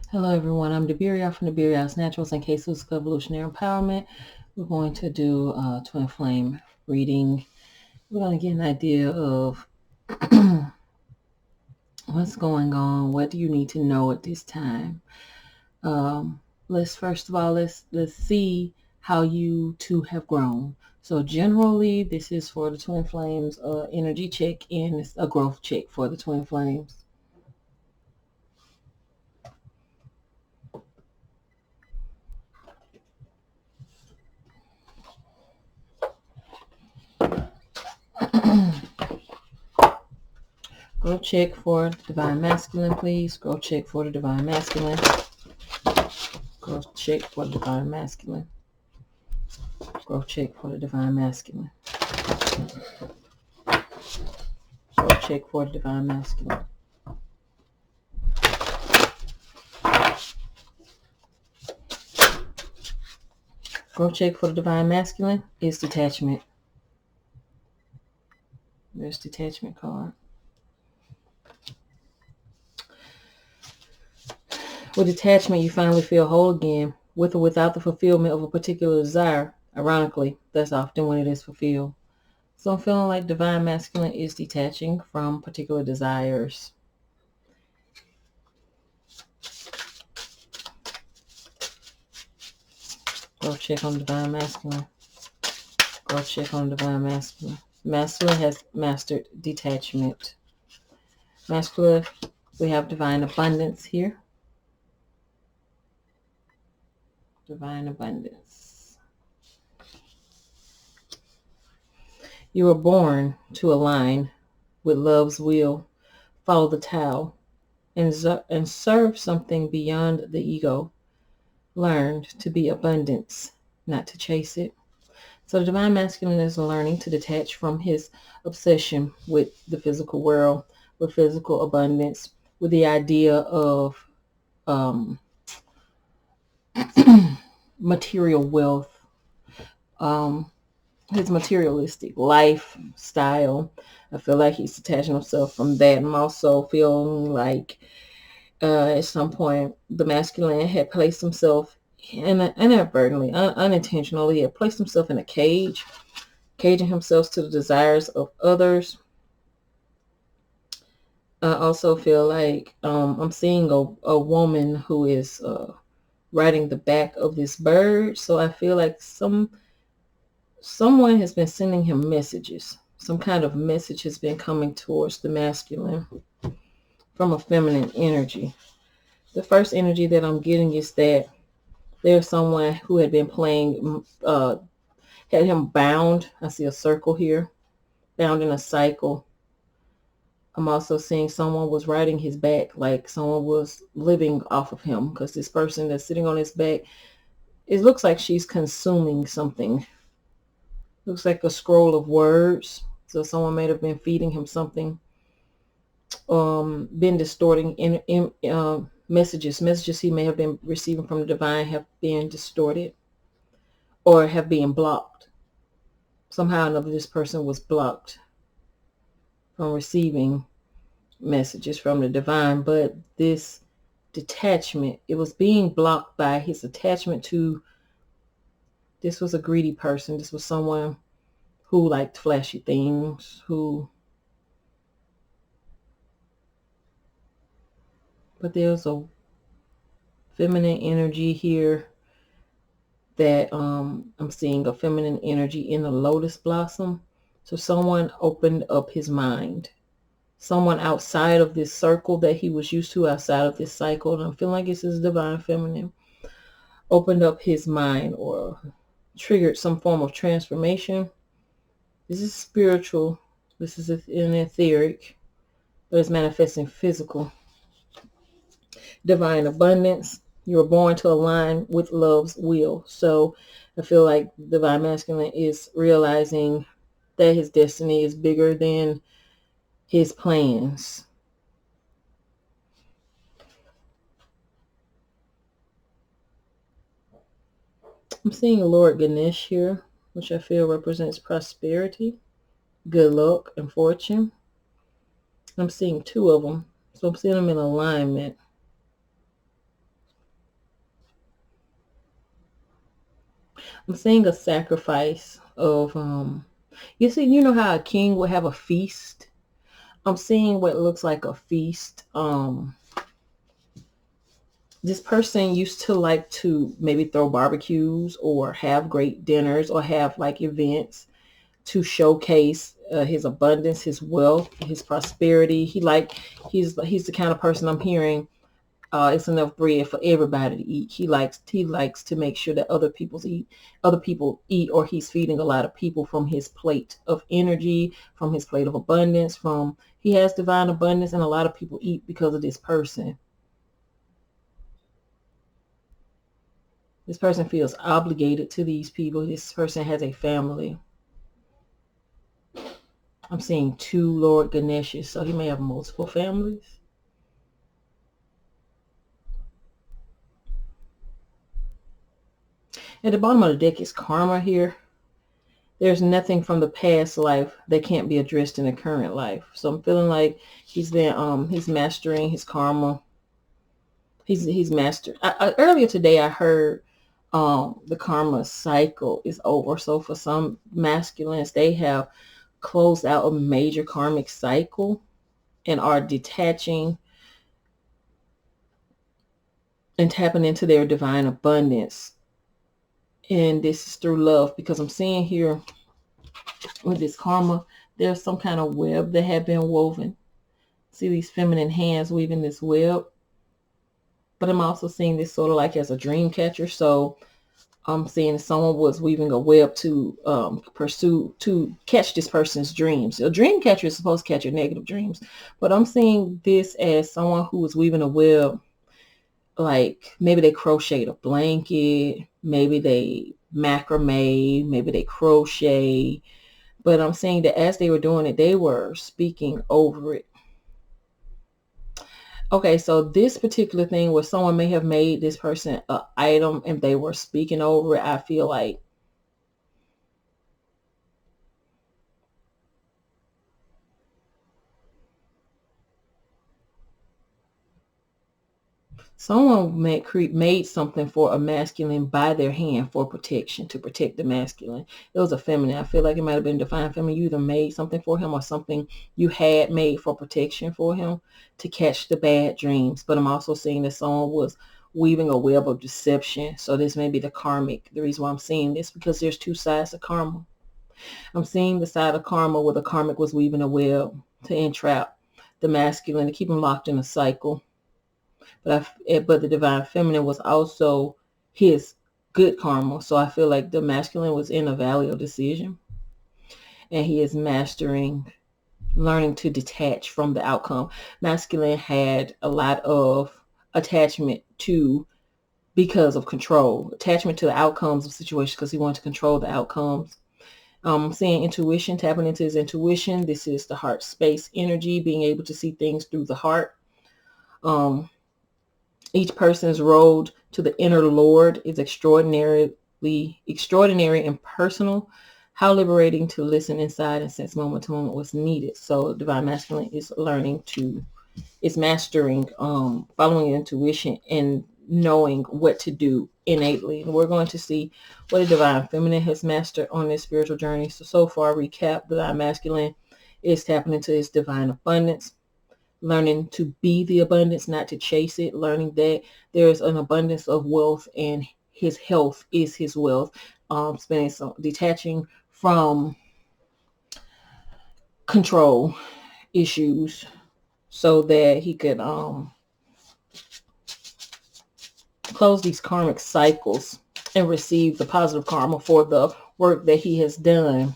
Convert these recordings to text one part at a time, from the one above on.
Hello everyone, I'm Debiria from Debiria's Naturals and Cases of Evolutionary Empowerment. We're going to do a twin flame reading. We're going to get an idea of what's going on. What do you need to know at this time? Let's first of all let's see how you two have grown. So generally, this is for the twin flames energy check, and it's a growth check for the twin flames. Growth check for divine masculine, please. Growth check for the divine masculine. Growth check for the divine masculine. Growth check for the divine masculine. Growth check for the divine masculine. Growth check for the divine masculine is detachment. There's detachment card. With detachment, you finally feel whole again, with or without the fulfillment of a particular desire. Ironically, that's often when it is fulfilled. So I'm feeling like divine masculine is detaching from particular desires. Growth check on divine masculine. Growth check on divine masculine. Masculine has mastered detachment. Masculine, we have divine abundance here. Divine abundance. You were born to align with love's will, follow the Tao, and serve something beyond the ego. Learned to be abundance, not to chase it. So the divine masculine is learning to detach from his obsession with the physical world, with physical abundance, with the idea of material wealth, his materialistic lifestyle. I feel like he's detaching himself from that. I'm also feeling like at some point the masculine had placed himself inadvertently, unintentionally, had placed himself in a cage, caging himself to the desires of others. I also feel like I'm seeing a woman who is riding the back of this bird. So I feel like someone has been sending him messages. Some kind of message has been coming towards the masculine from a feminine energy. The first energy that I'm getting is that there's someone who had been playing, had him bound. I see a circle here, bound in a cycle. I'm also seeing someone was riding his back, like someone was living off of him, because this person that's sitting on his back, it looks like she's consuming something. Looks like a scroll of words. So someone may have been feeding him something, been distorting messages he may have been receiving from the divine have been distorted or have been blocked. Somehow or another, this person was blocked from receiving messages from the divine, but this detachment, it was being blocked by his attachment to, this was a greedy person. This was someone who liked flashy things, but there's a feminine energy here that I'm seeing a feminine energy in the lotus blossom. So someone opened up his mind. Someone outside of this circle that he was used to, outside of this cycle, and I'm feeling like this is divine feminine, opened up his mind or triggered some form of transformation. This is spiritual. This is an etheric, but it's manifesting physical. Divine abundance. You were born to align with love's will. So I feel like divine masculine is realizing that his destiny is bigger than his plans. I'm seeing Lord Ganesh here, which I feel represents prosperity, good luck, and fortune. I'm seeing two of them. So I'm seeing them in alignment. I'm seeing a sacrifice of, you see, you know how a king would have a feast? I'm seeing what looks like a feast. This person used to like to maybe throw barbecues or have great dinners or have like events to showcase his abundance, his wealth, his prosperity. He's the kind of person I'm hearing. It's enough bread for everybody to eat. He likes to make sure that other people eat, or he's feeding a lot of people from his plate of energy, from his plate of abundance. From he has divine abundance, and a lot of people eat because of this person. This person feels obligated to these people. This person has a family. I'm seeing two Lord Ganeshes, so he may have multiple families. At the bottom of the deck is karma here. There's nothing from the past life that can't be addressed in the current life. So I'm feeling like he's mastering his karma. He's mastered. Earlier today I heard the karma cycle is over. So for some masculines, they have closed out a major karmic cycle and are detaching and tapping into their divine abundance. And this is through love, because I'm seeing here with this karma, there's some kind of web that had been woven. See these feminine hands weaving this web. But I'm also seeing this sort of like as a dream catcher. So I'm seeing someone was weaving a web to to catch this person's dreams. A dream catcher is supposed to catch your negative dreams. But I'm seeing this as someone who was weaving a web. Like maybe they crocheted a blanket, maybe they macrame, maybe they crochet. But I'm saying that as they were doing it, they were speaking over it. Okay, so this particular thing where someone may have made this person an item and they were speaking over it, I feel like someone made something for a masculine by their hand for protection, to protect the masculine. It was a feminine. I feel like it might have been divine feminine. You either made something for him or something you had made for protection for him to catch the bad dreams. But I'm also seeing that someone was weaving a web of deception. So this may be the karmic. The reason why I'm seeing this, because there's two sides of karma. I'm seeing the side of karma where the karmic was weaving a web to entrap the masculine, to keep him locked in a cycle. But the divine feminine was also his good karma. So I feel like the masculine was in a valley of decision, and he is learning to detach from the outcome. Masculine had a lot of attachment because of control, attachment to the outcomes of situations, because he wanted to control the outcomes. Seeing intuition, tapping into his intuition. This is the heart space energy, being able to see things through the heart. Each person's road to the inner Lord is extraordinary and personal. How liberating to listen inside and sense moment to moment what's needed. So divine masculine is mastering, following intuition and knowing what to do innately. And we're going to see what a divine feminine has mastered on this spiritual journey. So far, recap, divine masculine is tapping into his divine abundance, learning to be the abundance, not to chase it, learning that there's an abundance of wealth and his health is his wealth. Detaching from control issues so that he could close these karmic cycles and receive the positive karma for the work that he has done,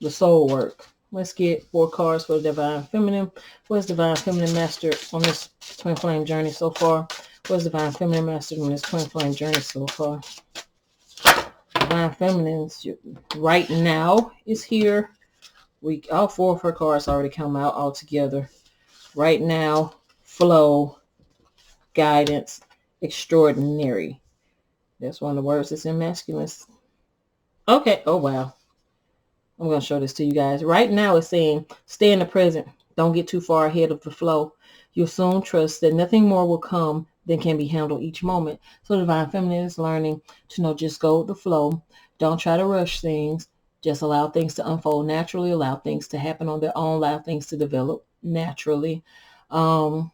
the soul work. Let's get 4 cards for the divine feminine. What has divine feminine mastered on this twin flame journey so far? What has divine feminine mastered on this twin flame journey so far? Divine feminine right now is here. All 4 of her cards already come out all together. Right now, flow, guidance, extraordinary. That's one of the words that's in masculine. Okay. Oh, wow. I'm going to show this to you guys. Right now it's saying, stay in the present. Don't get too far ahead of the flow. You'll soon trust that nothing more will come than can be handled each moment. So divine feminine is learning to know, just go with the flow. Don't try to rush things. Just allow things to unfold naturally, allow things to happen on their own, allow things to develop naturally. And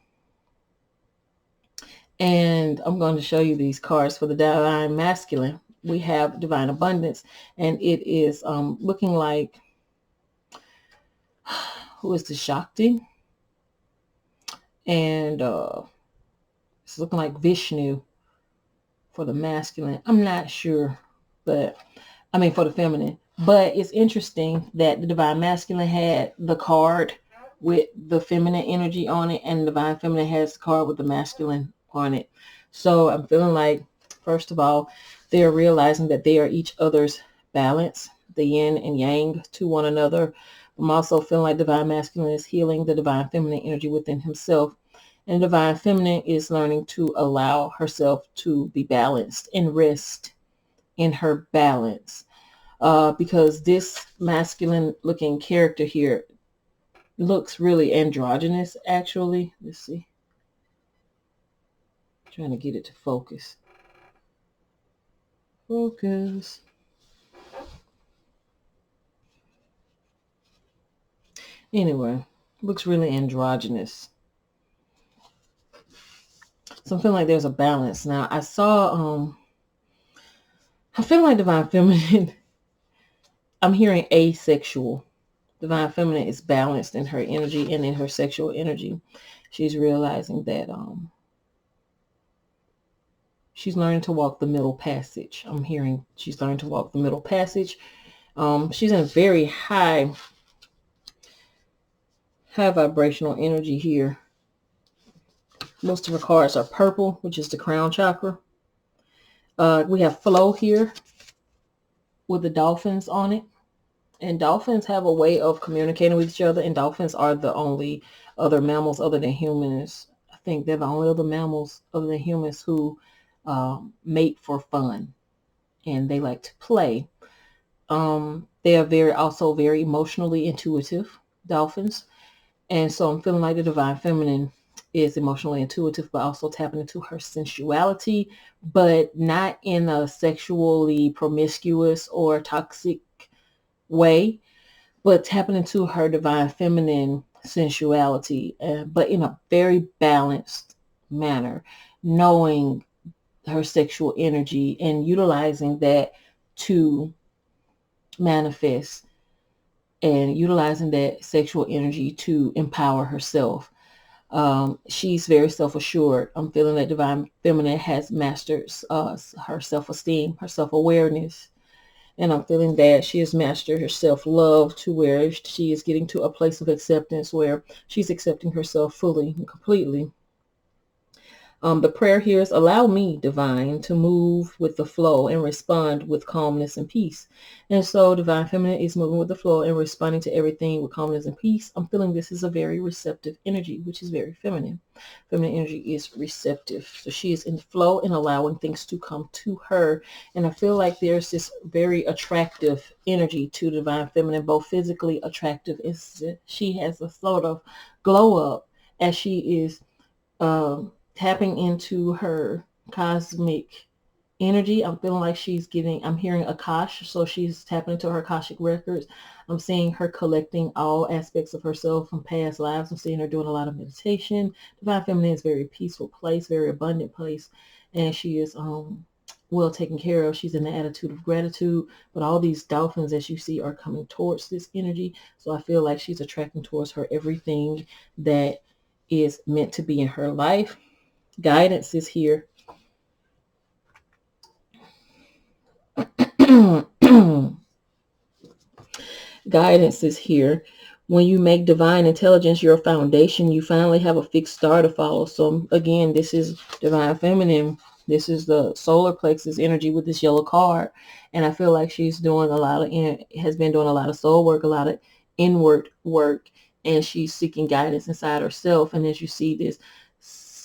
I'm going to show you these cards for the divine masculine. We have divine abundance, and it is looking like, who is the Shakti? And it's looking like Vishnu for the masculine. I'm not sure, but I mean for the feminine. But it's interesting that the divine masculine had the card with the feminine energy on it, and the divine feminine has the card with the masculine on it. So I'm feeling like, first of all, they are realizing that they are each other's balance, the yin and yang to one another. I'm also feeling like divine masculine is healing the divine feminine energy within himself. And divine feminine is learning to allow herself to be balanced and rest in her balance. Because this masculine looking character here looks really androgynous, actually. Let's see. I'm trying to get it to focus. Focus. Anyway, looks really androgynous. So I'm feeling like there's a balance. Now, I feel like divine feminine, I'm hearing asexual. Divine feminine is balanced in her energy and in her sexual energy. She's realizing that she's learning to walk the middle passage. I'm hearing she's learning to walk the middle passage. She's in very high vibrational energy here. Most of her cards are purple, which is the crown chakra. We have flow here with the dolphins on it. And dolphins have a way of communicating with each other. And dolphins are the only other mammals other than humans. I think they're the only other mammals other than humans who mate for fun. And they like to play. They are also very emotionally intuitive, dolphins. And so I'm feeling like the divine feminine is emotionally intuitive, but also tapping into her sensuality, but not in a sexually promiscuous or toxic way, but tapping into her divine feminine sensuality, but in a very balanced manner, knowing her sexual energy and utilizing that to manifest, and utilizing that sexual energy to empower herself. She's very self-assured. I'm feeling that divine feminine has mastered her self-esteem, her self-awareness. And I'm feeling that she has mastered her self-love to where she is getting to a place of acceptance where she's accepting herself fully and completely. The prayer here is, allow me, divine, to move with the flow and respond with calmness and peace. And so divine feminine is moving with the flow and responding to everything with calmness and peace. I'm feeling this is a very receptive energy, which is very feminine. Feminine energy is receptive. So she is in flow and allowing things to come to her. And I feel like there's this very attractive energy to divine feminine, both physically attractive. She has a sort of glow up as she is tapping into her cosmic energy. I'm feeling like I'm hearing Akash, so she's tapping into her Akashic records. I'm seeing her collecting all aspects of herself from past lives. I'm seeing her doing a lot of meditation. Divine feminine is a very peaceful place, very abundant place, and she is well taken care of. She's in the attitude of gratitude, but all these dolphins, as you see, are coming towards this energy. So I feel like she's attracting towards her everything that is meant to be in her life. Guidance is here. Guidance is here. When you make divine intelligence your foundation, you finally have a fixed star to follow. So again, this is divine feminine. This is the solar plexus energy with this yellow card. And I feel like she's doing has been doing a lot of soul work, a lot of inward work, and she's seeking guidance inside herself. And as you see this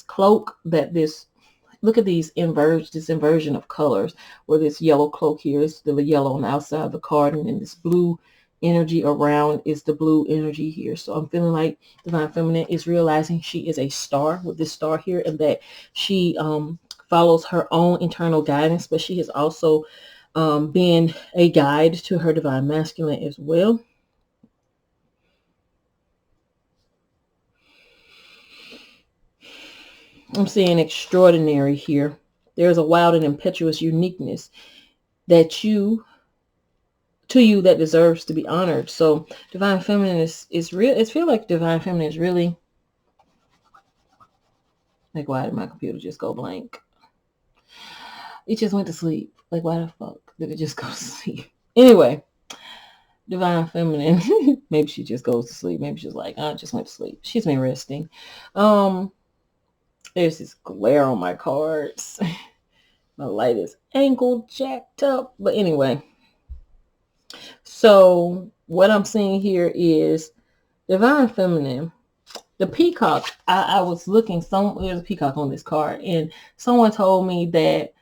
cloak look at this inversion of colors, where this yellow cloak here is the yellow on the outside of the card, and then this blue energy around is the blue energy here. So I'm feeling like Divine Feminine is realizing she is a star with this star here, and that she follows her own internal guidance, but she is also being a guide to her Divine Masculine as well. I'm seeing extraordinary here. There's a wild and impetuous uniqueness that you that deserves to be honored. So Divine Feminine is real. It feels like Divine Feminine is really like, why did my computer just go blank? It just went to sleep. Like, why the fuck did it just go to sleep? Anyway, Divine Feminine. Maybe she just goes to sleep. Maybe she's like, I just went to sleep. She's been resting. There's this glare on my cards. My light is angled, jacked up. But anyway, so what I'm seeing here is Divine Feminine. The peacock, I was looking, there's a peacock on this card, and someone told me that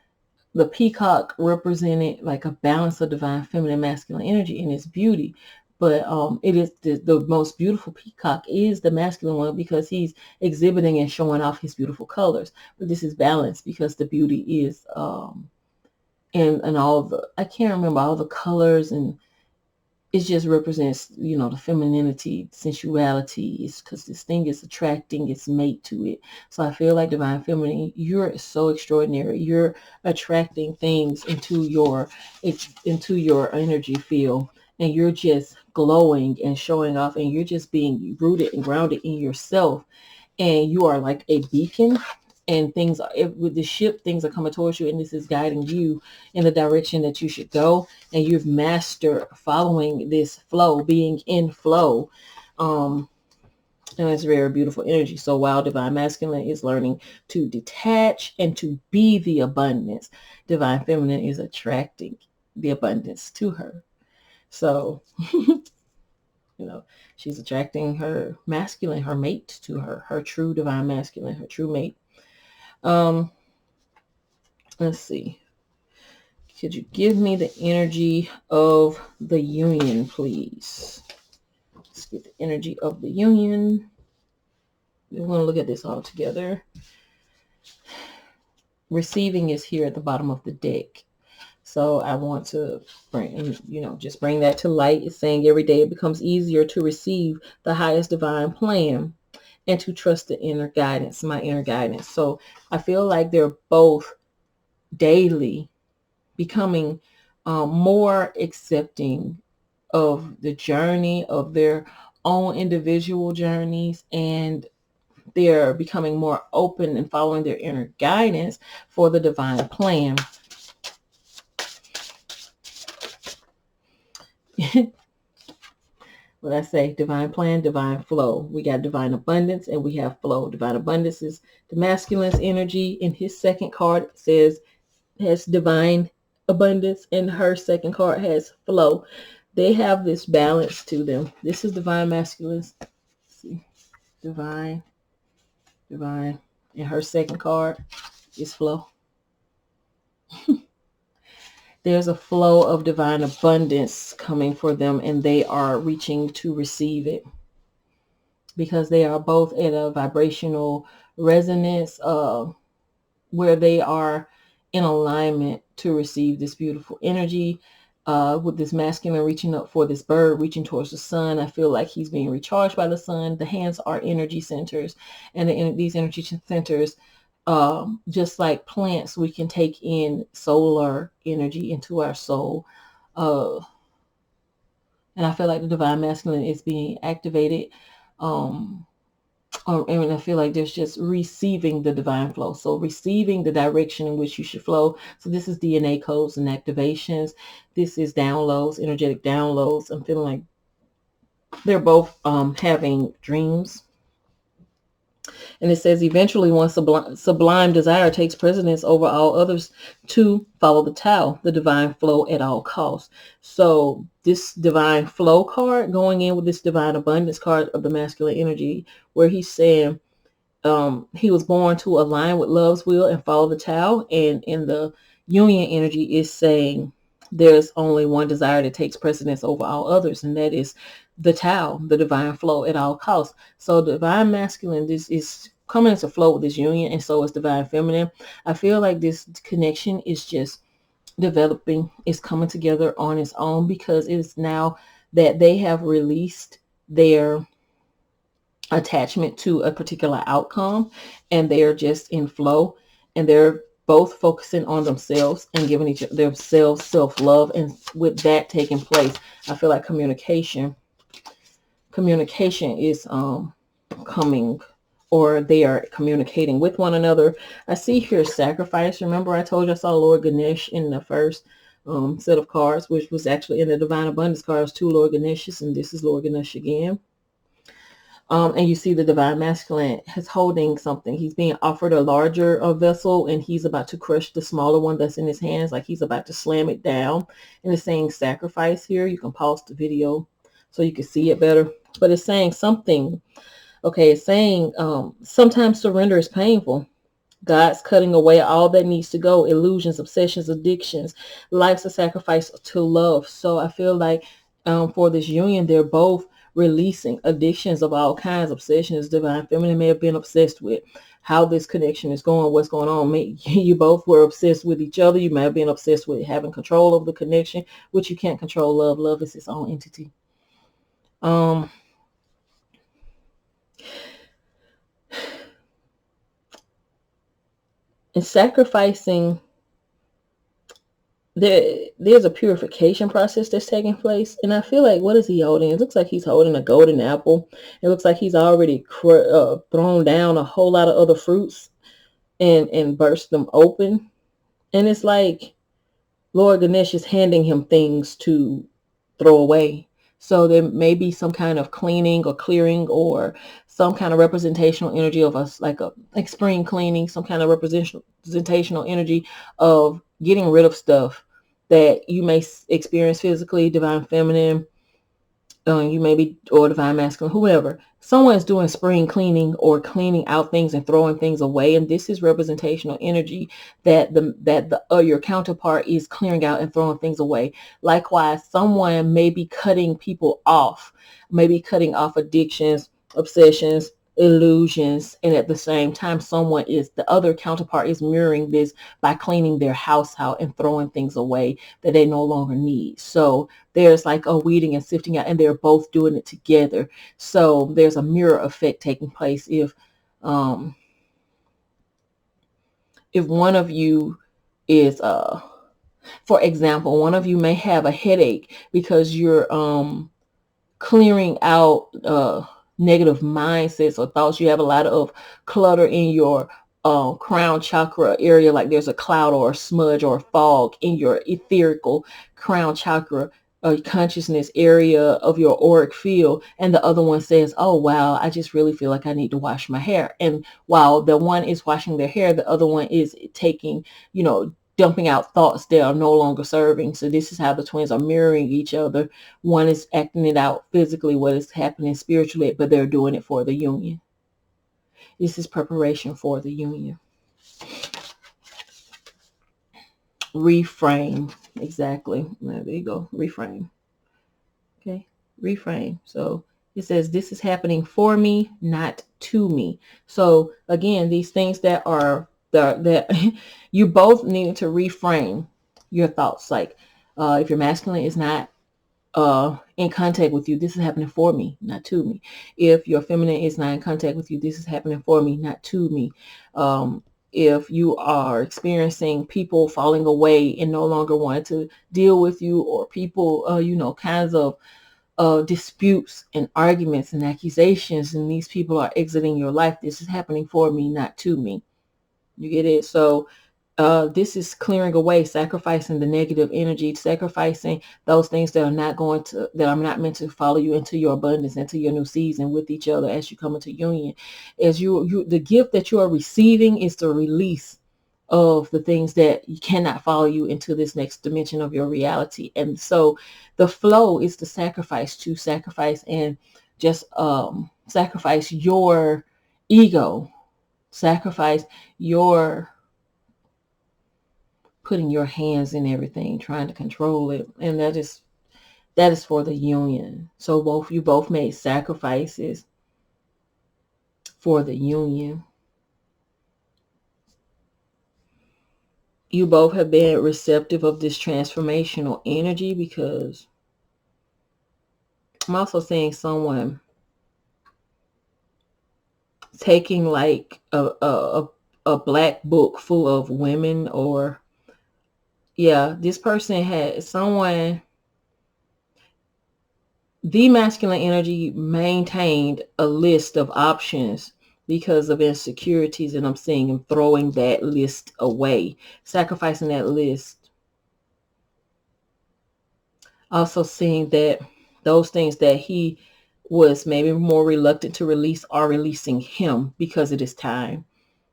the peacock represented like a balance of Divine Feminine, masculine energy and its beauty. But it is the most beautiful peacock is the masculine one, because he's exhibiting and showing off his beautiful colors. But this is balance because the beauty is and all the, I can't remember all the colors, and it just represents, the femininity, sensuality. It's because this thing is attracting its mate to it. So I feel like Divine Feminine, you're so extraordinary. You're attracting things into your energy field, and you're just glowing and showing off, and you're just being rooted and grounded in yourself. And you are like a beacon, and with the ship, things are coming towards you, and this is guiding you in the direction that you should go. And you've mastered following this flow, being in flow. And it's very beautiful energy. So while Divine Masculine is learning to detach and to be the abundance, Divine Feminine is attracting the abundance to her. So, she's attracting her masculine, her mate to her true Divine Masculine, her true mate. Let's see. Could you give me the energy of the union, please? Let's get the energy of the union. We're going to look at this all together. Receiving is here at the bottom of the deck. So I want to just bring that to light. It's saying every day it becomes easier to receive the highest divine plan and to trust the inner guidance, my inner guidance. So I feel like they're both daily becoming more accepting of the journey, of their own individual journeys, and they're becoming more open and following their inner guidance for the divine plan. What I say, divine plan, divine flow. We got divine abundance and we have flow. Divine abundance is the masculine's energy. In his second card says has divine abundance, and her second card has flow. They have this balance to them. This is divine masculine. See, divine, and her second card is flow. There's a flow of divine abundance coming for them, and they are reaching to receive it because they are both at a vibrational resonance where they are in alignment to receive this beautiful energy. With this masculine reaching up for this bird, reaching towards the sun. I feel like he's being recharged by the sun. The hands are energy centers, and these energy centers, just like plants, we can take in solar energy into our soul. And I feel like the divine masculine is being activated. And I feel like there's just receiving the divine flow. So receiving the direction in which you should flow. So this is DNA codes and activations. This is downloads, energetic downloads. I'm feeling like they're both having dreams. And it says eventually one sublime desire takes precedence over all others to follow the Tao, the divine flow at all costs. So this divine flow card going in with this divine abundance card of the masculine energy, where he's saying he was born to align with love's will and follow the Tao. And in the union energy is saying there's only one desire that takes precedence over all others, and that is the Tao, the divine flow at all costs. So divine masculine, this is coming into flow with this union, and so is divine feminine. I feel like this connection is just developing, is coming together on its own, because it's now that they have released their attachment to a particular outcome, and they are just in flow, and they're both focusing on themselves and giving each themselves self-love. And with that taking place, I feel like communication is coming, or they are communicating with one another. I see here sacrifice. Remember, I told you I saw Lord Ganesh in the first set of cards, which was actually in the Divine Abundance cards, 2 Lord Ganeshas, and this is Lord Ganesh again. And you see the divine masculine is holding something. He's being offered a larger vessel, and he's about to crush the smaller one that's in his hands, like he's about to slam it down. And it's saying sacrifice here. You can pause the video so you can see it better. But it's saying something. Okay, it's saying sometimes surrender is painful. God's cutting away all that needs to go. Illusions, obsessions, addictions. Life's a sacrifice to love. So I feel like for this union, they're both releasing addictions of all kinds, obsessions. Divine feminine may have been obsessed with how this connection is going, what's going on. You both were obsessed with each other. You may have been obsessed with having control of the connection, which you can't control. Love is its own entity. And sacrificing, there's a purification process that's taking place. And I feel like, what is he holding? It looks like he's holding a golden apple. It looks like he's already thrown down a whole lot of other fruits and burst them open. And it's like Lord Ganesh is handing him things to throw away. So there may be some kind of cleaning or clearing, or some kind of representational energy of us, like spring cleaning, some kind of representational energy of getting rid of stuff that you may experience physically, divine feminine, you may be, or divine masculine, whoever. Someone's doing spring cleaning or cleaning out things and throwing things away, and this is representational energy that your counterpart is clearing out and throwing things away. Likewise, someone may be cutting people off, maybe cutting off addictions, obsessions, illusions, and at the same time the other counterpart is mirroring this by cleaning their house out and throwing things away that they no longer need. So there's like a weeding and sifting out, and they're both doing it together. So there's a mirror effect taking place. If one of you is for example, one of you may have a headache because you're clearing out negative mindsets or thoughts. You have a lot of clutter in your crown chakra area, like there's a cloud or a smudge or a fog in your etherical crown chakra consciousness area of your auric field, and the other one says, oh wow, I just really feel like I need to wash my hair. And while the one is washing their hair, the other one is taking, dumping out thoughts that are no longer serving. So this is how the twins are mirroring each other. One is acting it out physically, what is happening spiritually, but they're doing it for the union. This is preparation for the union. Reframe. Exactly. There you go. Reframe. Okay. Reframe. So it says, this is happening for me, not to me. So again, these things that you both need to reframe your thoughts. Like if your masculine is not in contact with you, this is happening for me, not to me. If your feminine is not in contact with you, this is happening for me, not to me. If you are experiencing people falling away and no longer wanting to deal with you, or people, kinds of disputes and arguments and accusations, and these people are exiting your life, this is happening for me, not to me. You get it? So this is clearing away, sacrificing the negative energy, sacrificing those things that are not meant to follow you into your abundance, into your new season with each other as you come into union. As the gift that you are receiving is the release of the things that you cannot follow you into this next dimension of your reality. And so the flow is to sacrifice and just sacrifice your ego, sacrifice your putting your hands in everything, trying to control it. And that is for the union. So you both made sacrifices for the union. You both have been receptive of this transformational energy, because I'm also seeing someone taking like a black book full of women, or this person had someone. The masculine energy maintained a list of options because of insecurities, and I'm seeing him throwing that list away, sacrificing that list. Also seeing that those things that he was maybe more reluctant to release are releasing him because it is time.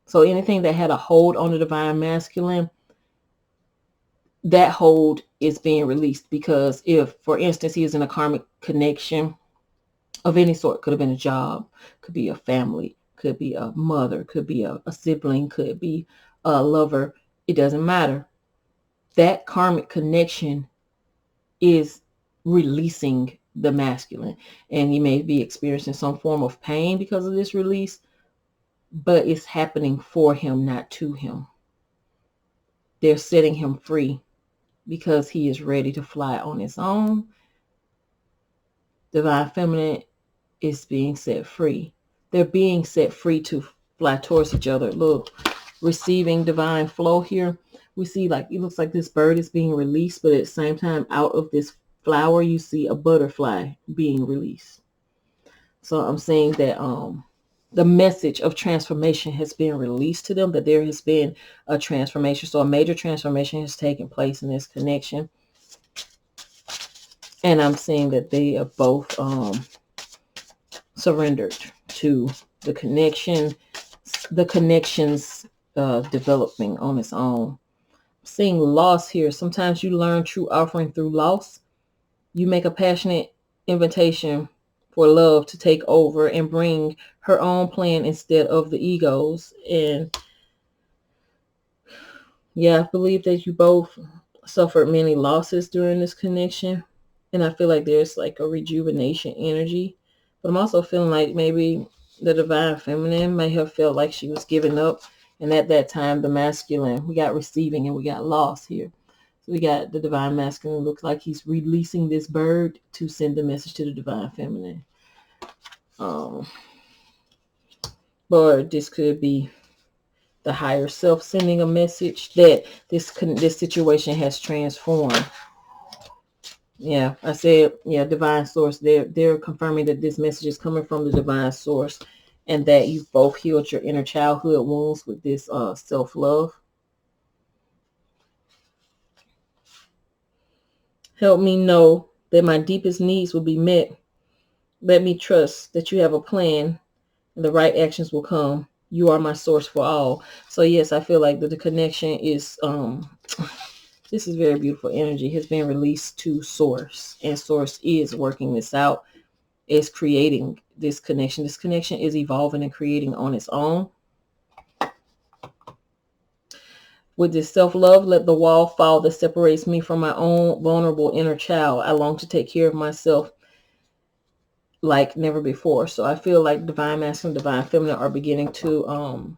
So anything that had a hold on the divine masculine, that hold is being released, because if, for instance, he is in a karmic connection of any sort, could have been a job, could be a family, could be a mother, could be a sibling, could be a lover, it doesn't matter. That karmic connection is releasing the masculine, and he may be experiencing some form of pain because of this release, but it's happening for him, not to him. They're setting him free because he is ready to fly on his own. Divine feminine is being set free. They're being set free to fly towards each other. Look, receiving divine flow here. We see, like, it looks like this bird is being released, but at the same time, out of this flower, you see a butterfly being released. So I'm saying that the message of transformation has been released to them, that there has been a transformation. So a major transformation has taken place in this connection. And I'm seeing that they are both surrendered to the connection. The connection's developing on its own. I'm seeing loss here. Sometimes you learn true offering through loss. You make a passionate invitation for love to take over and bring her own plan instead of the egos. And I believe that you both suffered many losses during this connection. And I feel like there's like a rejuvenation energy. But I'm also feeling like maybe the divine feminine may have felt like she was giving up. And at that time, the masculine, we got receiving and we got loss here. So we got the divine masculine, looks like he's releasing this bird to send a message to the divine feminine. Or this could be the higher self sending a message that this situation has transformed. Yeah, I said, divine source. They're confirming that this message is coming from the divine source, and that you've both healed your inner childhood wounds with this self-love. Help me know that my deepest needs will be met. Let me trust that you have a plan and the right actions will come. You are my source for all. So yes, I feel like the connection is, this is very beautiful energy, has been released to source, and source is working this out, is creating this connection. This connection is evolving and creating on its own. With this self-love, let the wall fall that separates me from my own vulnerable inner child. I long to take care of myself like never before. So I feel like divine masculine, divine feminine are beginning to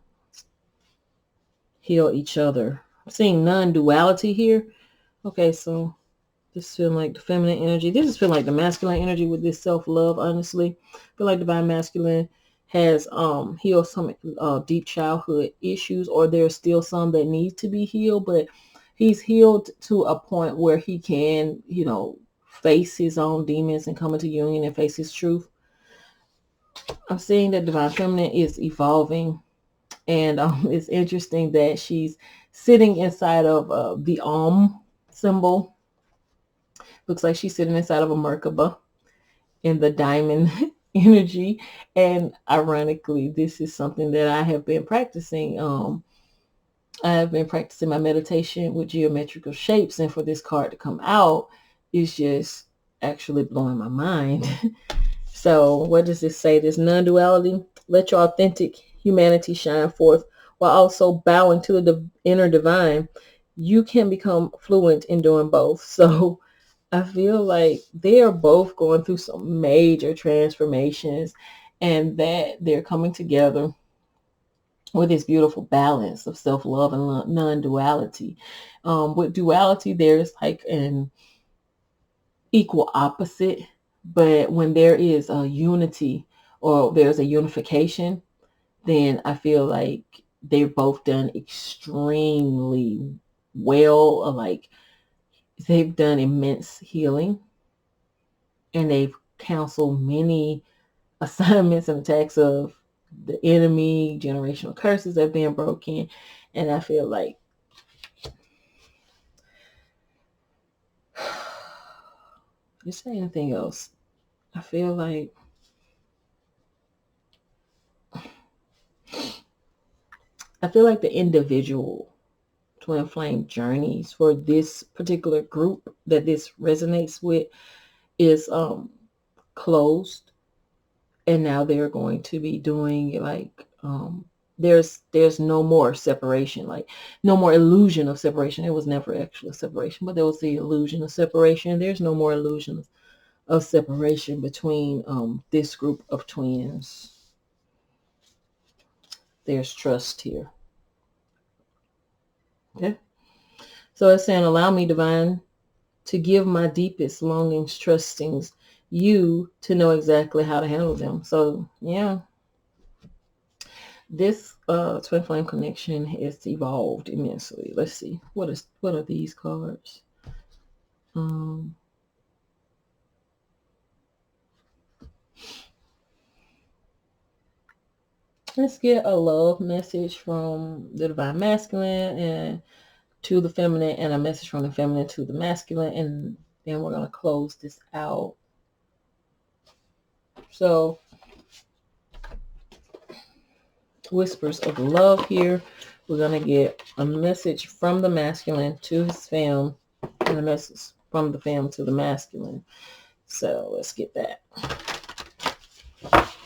heal each other. I'm seeing non-duality here. Okay, so this is feeling like the feminine energy. This is feeling like the masculine energy with this self-love, honestly. I feel like divine masculine has healed some deep childhood issues, or there's still some that need to be healed, but he's healed to a point where he can, face his own demons and come into union and face his truth. I'm seeing that divine feminine is evolving, and it's interesting that she's sitting inside of the symbol. Looks like she's sitting inside of a Merkaba in the diamond energy. And ironically, this is something that I have been practicing. I have been practicing my meditation with geometrical shapes, and for this card to come out is just actually blowing my mind. So what does this say? This non-duality. Let your authentic humanity shine forth while also bowing to the inner divine. you can become fluent in doing both. So I feel like they are both going through some major transformations, and that they're coming together with this beautiful balance of self-love and non-duality. With duality, there's like an equal opposite, but when there is a unity or there's a unification, then I feel like they've both done extremely well. Like they've done immense healing, and they've counseled many assignments and attacks of the enemy, generational curses that have been broken. And I feel like just say anything else. I feel like the individual twin flame journeys for this particular group that this resonates with is closed, and now they're going to be doing like there's no more separation, like no more illusion of separation. It was never actually separation, but there was the illusion of separation. There's no more illusion of separation between this group of twins. There's trust here. Okay, so it's saying, allow me, divine, to give my deepest longings, trustings, you to know exactly how to handle them. So yeah, this twin flame connection has evolved immensely. Let's see, what are these cards? Let's get a love message from the divine masculine and to the feminine, and a message from the feminine to the masculine, and then we're going to close this out. So whispers of love here. We're going to get a message from the masculine to his femme, and a message from the femme to the masculine. So let's get that.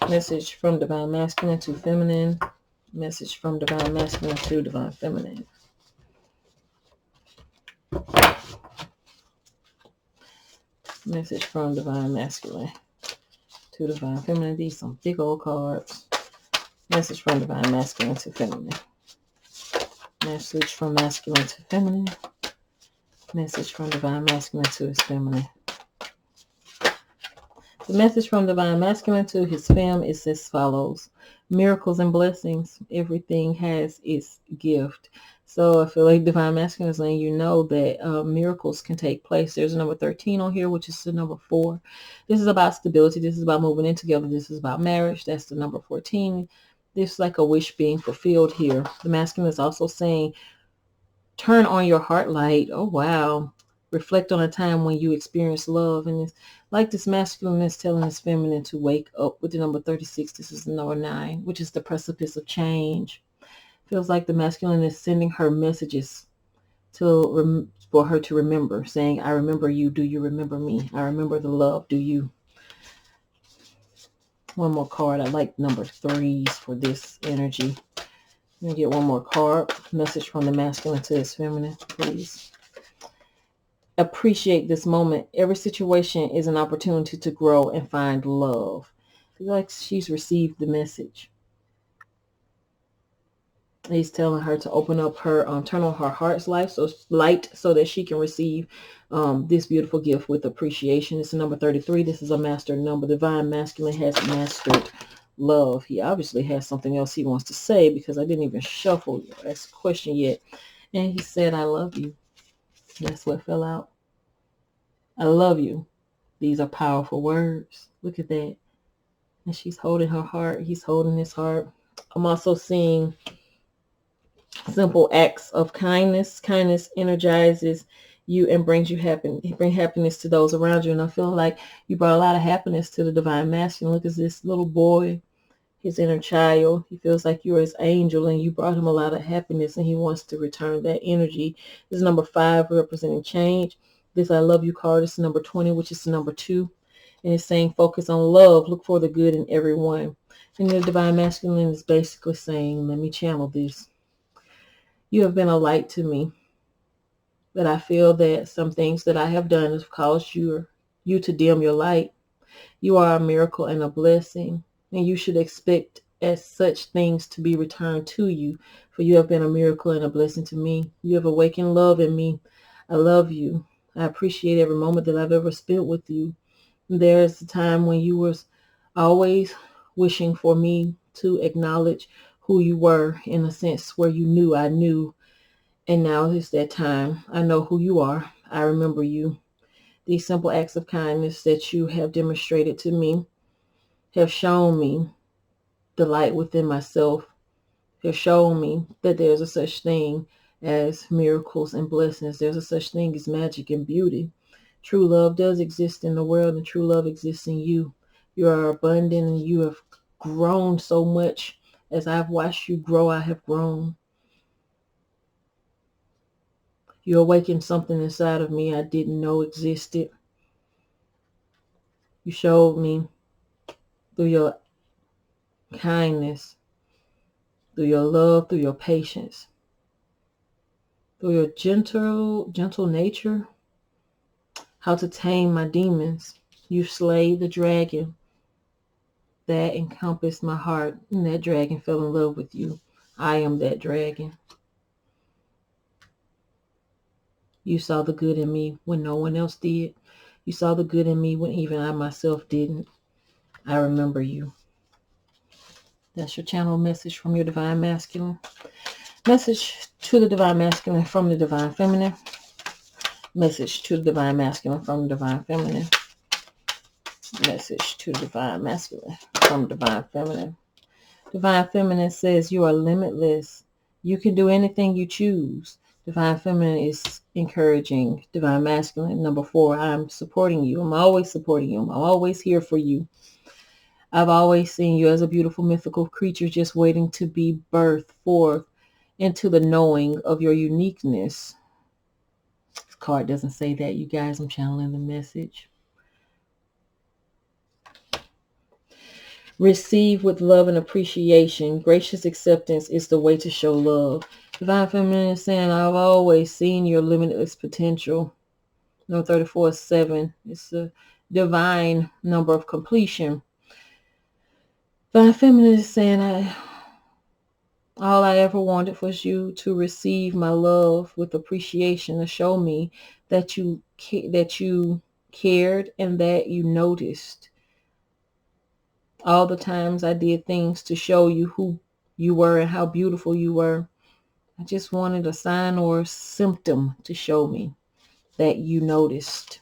Message from divine masculine to feminine. Message from divine masculine to divine feminine. Message from divine masculine to divine feminine. These some big old cards. Message from divine masculine to feminine. Message from masculine to feminine. Message from divine masculine to his feminine. The message from divine masculine to his femme is as follows. Miracles and blessings. Everything has its gift. So I feel like divine masculine is letting you know that miracles can take place. There's a number 13 on here, which is the number 4. This is about stability. This is about moving in together. This is about marriage. That's the number 14. This is like a wish being fulfilled here. The masculine is also saying, turn on your heart light. Oh, wow. Reflect on a time when you experienced love. And it's like this masculine is telling this feminine to wake up with the number 36. This is the number 9, which is the precipice of change. Feels like the masculine is sending her messages for her to remember, saying, I remember you. Do you remember me? I remember the love. Do you? One more card. I like number 3s for this energy. Let me get one more card. Message from the masculine to his feminine, please. Appreciate this moment. Every situation is an opportunity to grow and find love. I feel like she's received the message. He's telling her to open up her, turn on her heart's light so that she can receive this beautiful gift with appreciation. It's number 33. This is a master number. Divine masculine has mastered love. He obviously has something else he wants to say, because I didn't even shuffle or ask a question yet. And he said, I love you. That's what fell out. I love you. These are powerful words. Look at that. And she's holding her heart. He's holding his heart. I'm also seeing simple acts of kindness. Kindness energizes you and brings you happiness. Bring happiness to those around you. And I feel like you brought a lot of happiness to the divine masculine. Look at this little boy, his inner child. He feels like you're his angel, and you brought him a lot of happiness, and he wants to return that energy. This is number 5, representing change. This I love you card is number 20, which is the number 2. And it's saying focus on love. Look for the good in everyone. And the divine masculine is basically saying, let me channel this. You have been a light to me. But I feel that some things that I have done has caused you to dim your light. You are a miracle and a blessing, and you should expect as such things to be returned to you, for you have been a miracle and a blessing to me. You have awakened love in me. I love you. I appreciate every moment that I've ever spent with you. There is a time when you was always wishing for me to acknowledge who you were, in a sense where you knew I knew. And now is that time. I know who you are. I remember you. These simple acts of kindness that you have demonstrated to me have shown me the light within myself, have shown me that there's a such thing as miracles and blessings. There's a such thing as magic and beauty. True love does exist in the world, and true love exists in you. You are abundant, and you have grown so much. As I've watched you grow, I have grown. You awakened something inside of me I didn't know existed. You showed me through your kindness, through your love, through your patience, through your gentle nature, how to tame my demons. You slayed the dragon that encompassed my heart, and that dragon fell in love with you. I am that dragon. You saw the good in me when no one else did. You saw the good in me when even I myself didn't. I remember you. That's your channel message from your Divine Masculine. Message to the Divine Masculine from the Divine Feminine. Message to the Divine Masculine from the Divine Feminine. Message to the Divine Masculine from Divine Feminine. Divine Feminine says you are limitless. You can do anything you choose. Divine Feminine is encouraging Divine Masculine. Number 4, I'm supporting you. I'm always supporting you. I'm always here for you. I've always seen you as a beautiful mythical creature just waiting to be birthed forth into the knowing of your uniqueness. This card doesn't say that, you guys. I'm channeling the message. Receive with love and appreciation. Gracious acceptance is the way to show love. Divine Feminine is saying, I've always seen your limitless potential. Number 34 is 7. It's the divine number of completion. Divine Feminine is saying, all I ever wanted was you to receive my love with appreciation, to show me that you cared and that you noticed. All the times I did things to show you who you were and how beautiful you were. I just wanted a sign or a symptom to show me that you noticed.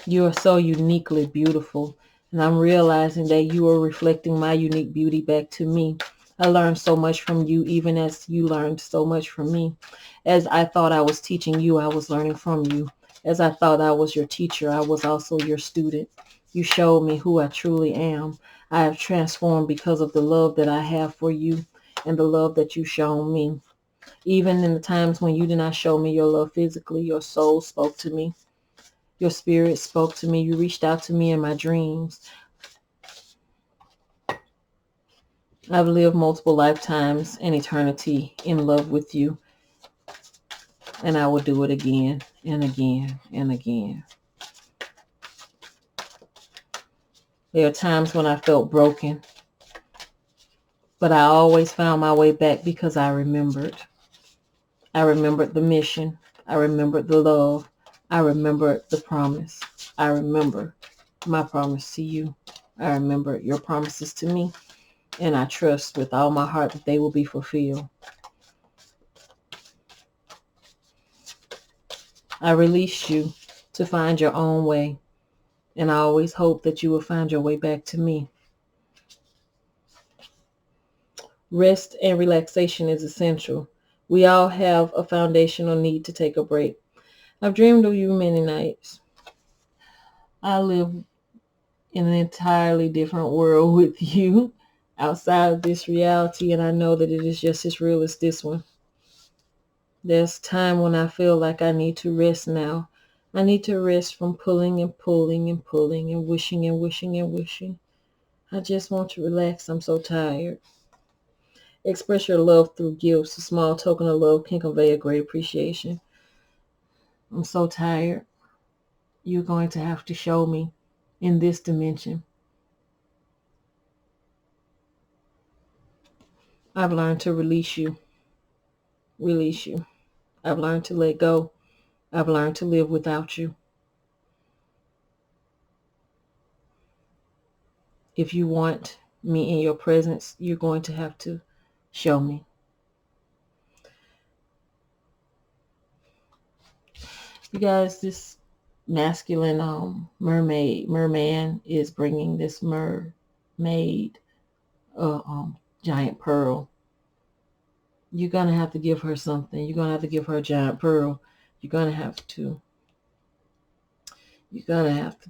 You are so uniquely beautiful, and I'm realizing that you are reflecting my unique beauty back to me. I learned so much from you, even as you learned so much from me. As I thought I was teaching you, I was learning from you. As I thought I was your teacher, I was also your student. You showed me who I truly am. I have transformed because of the love that I have for you and the love that you've shown me. Even in the times when you did not show me your love physically, your soul spoke to me. Your spirit spoke to me. You reached out to me in my dreams. I've lived multiple lifetimes in eternity in love with you. And I will do it again and again and again. There are times when I felt broken, but I always found my way back because I remembered. I remembered the mission. I remembered the love. I remembered the promise. I remember my promise to you. I remember your promises to me. And I trust with all my heart that they will be fulfilled. I release you to find your own way. And I always hope that you will find your way back to me. Rest and relaxation is essential. We all have a foundational need to take a break. I've dreamed of you many nights. I live in an entirely different world with you outside of this reality, and I know that it is just as real as this one. There's time when I feel like I need to rest now. I need to rest from pulling and pulling and pulling and wishing and wishing and wishing. I just want to relax. I'm so tired. Express your love through gifts. A small token of love can convey a great appreciation. I'm so tired. You're going to have to show me in this dimension. I've learned to release you. Release you. I've learned to let go. I've learned to live without you. If you want me in your presence, you're going to have to show me. You guys, this masculine merman is bringing this mermaid giant pearl. You're going to have to give her something. You're going to have to give her a giant pearl. You're going to have to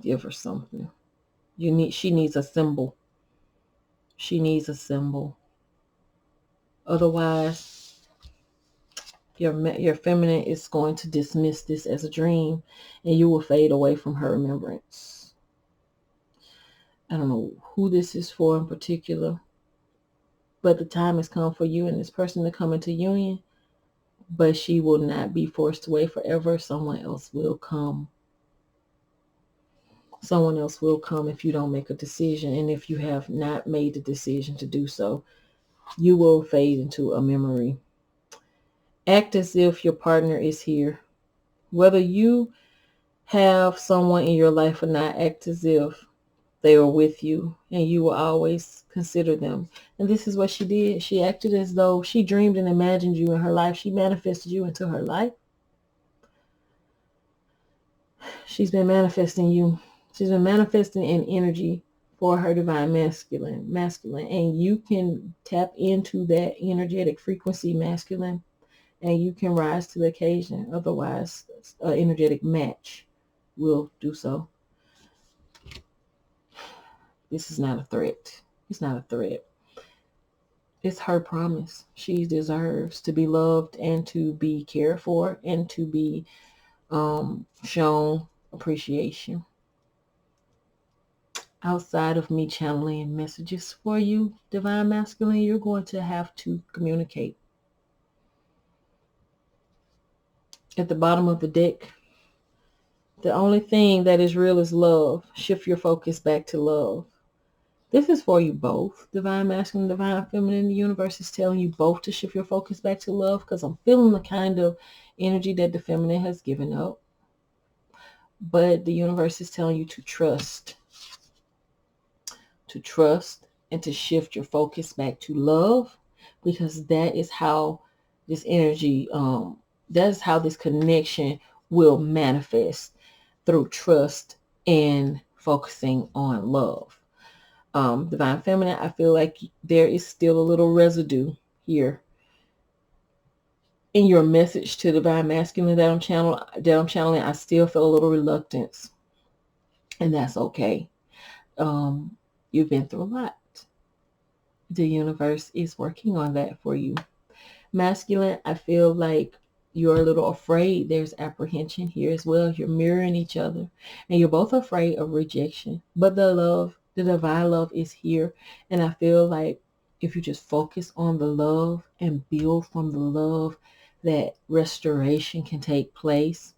give her something. She needs a symbol. She needs a symbol. Otherwise, your feminine is going to dismiss this as a dream, and you will fade away from her remembrance. I don't know who this is for in particular, but the time has come for you and this person to come into union, but she will not be forced away forever. Someone else will come. Someone else will come if you don't make a decision, and if you have not made the decision to do so, you will fade into a memory. Act as if your partner is here. Whether you have someone in your life or not, act as if they are with you and you will always consider them. And this is what she did. She acted as though she dreamed and imagined you in her life. She manifested you into her life. She's been manifesting you. She's been manifesting in energy for her divine masculine. And you can tap into that energetic frequency masculine, and you can rise to the occasion. Otherwise, an energetic match will do so. This is not a threat. It's not a threat. It's her promise. She deserves to be loved and to be cared for and to be shown appreciation. Outside of me channeling messages for you, divine masculine, you're going to have to communicate. At the bottom of the deck, the only thing that is real is love. Shift your focus back to love. This is for you both, divine masculine, divine feminine. The universe is telling you both to shift your focus back to love, because I'm feeling the kind of energy that the feminine has given up. But the universe is telling you to trust. To trust and to shift your focus back to love, because that is how this energy, that is how this connection will manifest, through trust and focusing on love. Divine feminine, I feel like there is still a little residue here in your message to divine masculine that I'm channeling. I still feel a little reluctance, and that's okay. You've been through a lot. The universe is working on that for you. Masculine, I feel like you're a little afraid. There's apprehension here as well. You're mirroring each other, and you're both afraid of rejection. But the divine love is here. And I feel like if you just focus on the love and build from the love, that restoration can take place,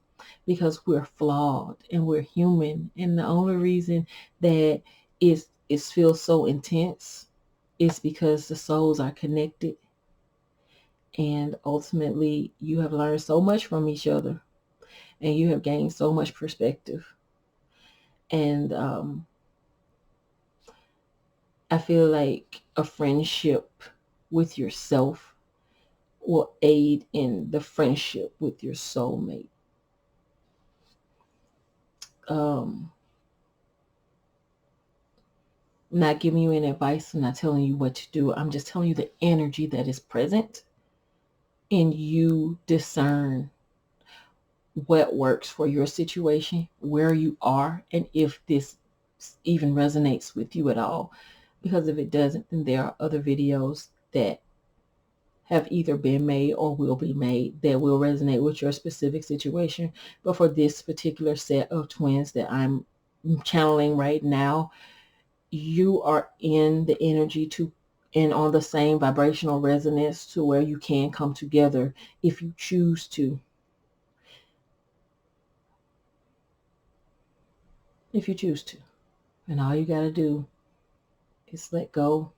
because we're flawed and we're human. And the only reason that it feels so intense is because the souls are connected. And ultimately, you have learned so much from each other, and you have gained so much perspective. And I feel like a friendship with yourself will aid in the friendship with your soulmate. I'm not giving you any advice. I'm not telling you what to do. I'm just telling you the energy that is present, and you discern what works for your situation, where you are, and if this even resonates with you at all. Because if it doesn't, then there are other videos that have either been made or will be made that will resonate with your specific situation. But for this particular set of twins that I'm channeling right now, you are in the energy to and on the same vibrational resonance to where you can come together if you choose to. If you choose to. And all you got to do is let go,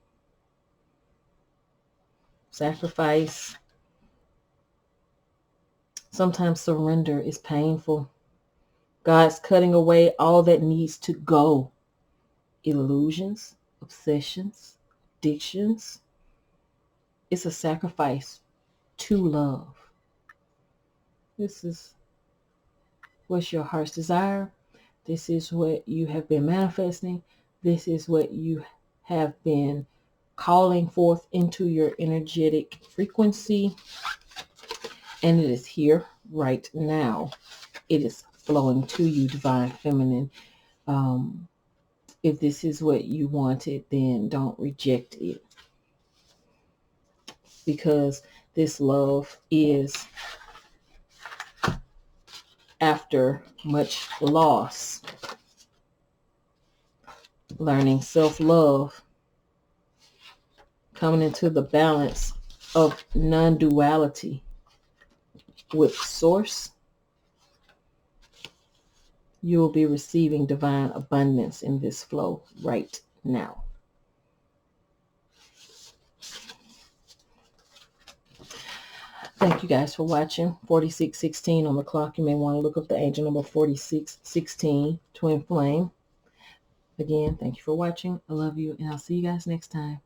sacrifice. Sometimes surrender is painful. God's cutting away all that needs to go. Illusions, obsessions, addictions. It's a sacrifice to love. This is what's your heart's desire. This is what you have been manifesting. This is what you have been calling forth into your energetic frequency. And it is here right now. It is flowing to you, Divine Feminine. If this is what you wanted, then don't reject it. Because this love is after much loss. Learning self-love. Coming into the balance of non-duality with Source. You will be receiving divine abundance in this flow right now. Thank you guys for watching. 4616 on the clock. You may want to look up the angel number 4616, Twin Flame. Again, thank you for watching. I love you, and I'll see you guys next time.